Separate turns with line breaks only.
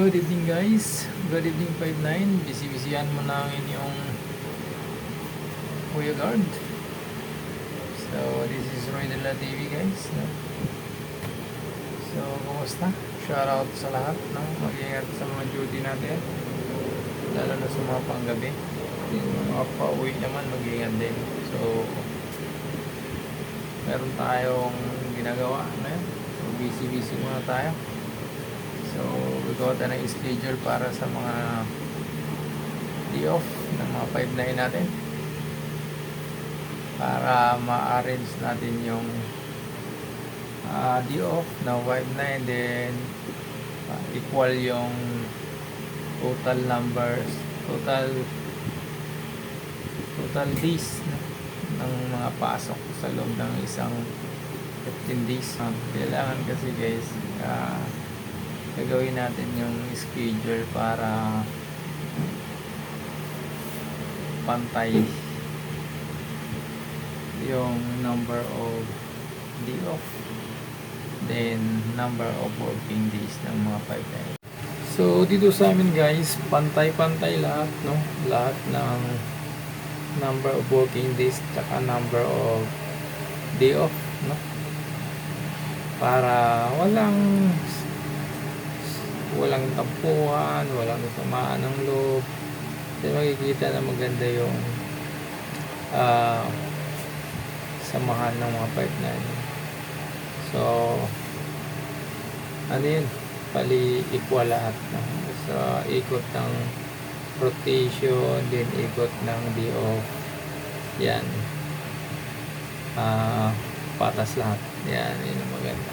Good evening guys, good evening 59. Busy-busyhan mo na ang inyong Kuya Guard. So this is Roy de la TV guys, no? So kumusta? Shoutout sa lahat, no? Mag-ingat sa mga duty natin, lalo na sa mga panggabi. Yung mga pauwi naman, mag-ingat din. So meron tayong ginagawa ngayon, so busy muna tayo. So, gagawa tayo ng schedule para sa mga day off ng mga 5-9 natin para ma-arrange natin yung day off na 5-9, then equal yung total numbers, total days ng mga pasok sa loob ng isang 15 days. Kailangan kasi guys, gagawin natin yung schedule para pantay yung number of day off, then number of working days ng mga 5-9. So dito sa amin guys, pantay-pantay lahat, no? Lahat ng number of working days tsaka number of day off, no? Para walang tampuhan, walang samaan ng loob. Kasi makikita na maganda yung samahan ng mga 5-9. So ano yun, pali equal lahat, no? So ikot ng rotation, din ikot ng day off, yan, patas lahat, yan, yun ang maganda.